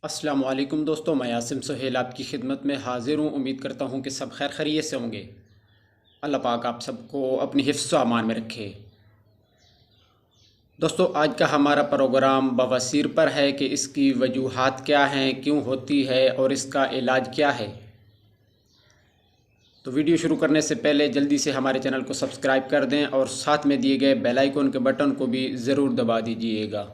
अस्सलाम वालेकुम दोस्तों, मैं आसिम सुहेल आपकी खिदमत में हाज़िर हूँ। उम्मीद करता हूँ कि सब खैर खैरियत से होंगे। अल्लाह पाक आप सबको अपनी हिफ्ज़ व अमान में रखे। दोस्तों, आज का हमारा प्रोग्राम बवासीर पर है कि इसकी वजूहात क्या हैं, क्यों होती है और इसका इलाज क्या है। तो वीडियो शुरू करने से पहले जल्दी से हमारे चैनल को सब्सक्राइब कर दें और साथ में दिए गए बेल आइकन के बटन को भी ज़रूर दबा दीजिएगा।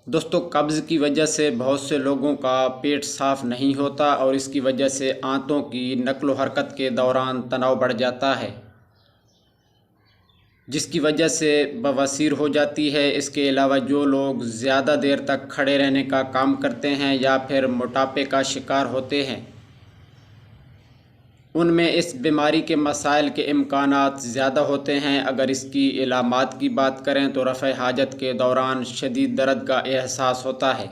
दोस्तों, कब्ज़ की वजह से बहुत से लोगों का पेट साफ़ नहीं होता और इसकी वजह से आंतों की नक़्ल व हरकत के दौरान तनाव बढ़ जाता है, जिसकी वजह से बवासीर हो जाती है। इसके अलावा जो लोग ज़्यादा देर तक खड़े रहने का काम करते हैं या फिर मोटापे का शिकार होते हैं, उनमें इस बीमारी के मसाइल के इम्कानात ज़्यादा होते हैं। अगर इसकी इलामात की बात करें तो रफ़े हाजत के दौरान शदीद दर्द का एहसास होता है।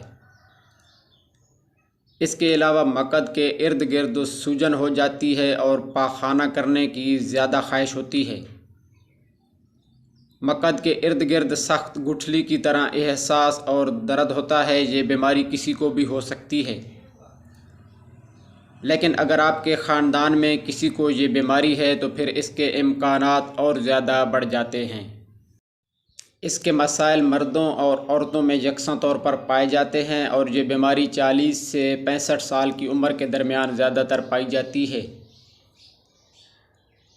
इसके अलावा मकद के इर्द गिर्द सूजन हो जाती है और पाखाना करने की ज़्यादा ख्वाहिश होती है। मकद के इर्द गिर्द सख्त गुठली की तरह एहसास और दर्द होता है। ये बीमारी किसी को भी हो सकती है, लेकिन अगर आपके ख़ानदान में किसी को ये बीमारी है तो फिर इसके इम्कानात और ज़्यादा बढ़ जाते हैं। इसके मसाइल मर्दों और औरतों में यकसा तौर पर पाए जाते हैं और ये बीमारी 40 से 65 साल की उम्र के दरमियान ज़्यादातर पाई जाती है।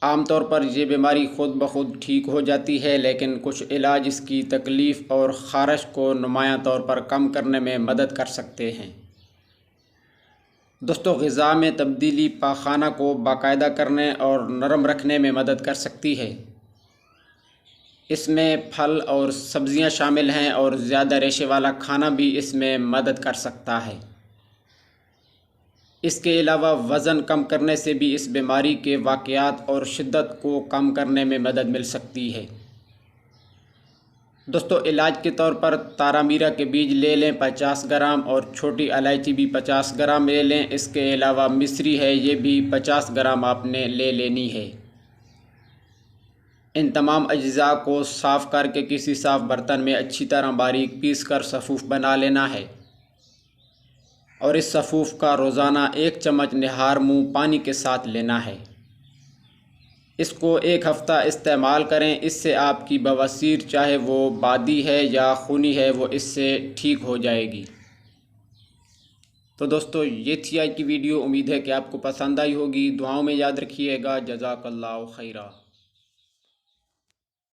आमतौर पर यह बीमारी ख़ुद ब खुद ठीक हो जाती है, लेकिन कुछ इलाज इसकी तकलीफ़ और ख़ारिश को नुमायाँ तौर पर कम करने में मदद कर सकते हैं। दोस्तों, ग़िज़ा में तब्दीली पाखाना को बाकायदा करने और नरम रखने में मदद कर सकती है। इसमें फल और सब्ज़ियां शामिल हैं और ज़्यादा रेशे वाला खाना भी इसमें मदद कर सकता है। इसके अलावा वज़न कम करने से भी इस बीमारी के वाक़यात और शिद्दत को कम करने में मदद मिल सकती है। दोस्तों, इलाज के तौर पर तारा मीरा के बीज ले लें 50 ग्राम और छोटी इलायची भी 50 ग्राम ले लें। इसके अलावा मिश्री है, ये भी 50 ग्राम आपने ले लेनी है। इन तमाम अज्ज़ा को साफ़ करके किसी साफ़ बर्तन में अच्छी तरह बारीक पीस कर सफ़ूफ़ बना लेना है और इस सफ़ूफ़ का रोज़ाना 1 चम्मच निहार मुँह पानी के साथ लेना है। इसको 1 हफ़्ता इस्तेमाल करें। इससे आपकी बवासीर, चाहे वो बादी है या खूनी है, वो इससे ठीक हो जाएगी। तो दोस्तों, ये थी आज की वीडियो। उम्मीद है कि आपको पसंद आई होगी। दुआओं में याद रखिएगा। जज़ाकल्लाहु खैरा।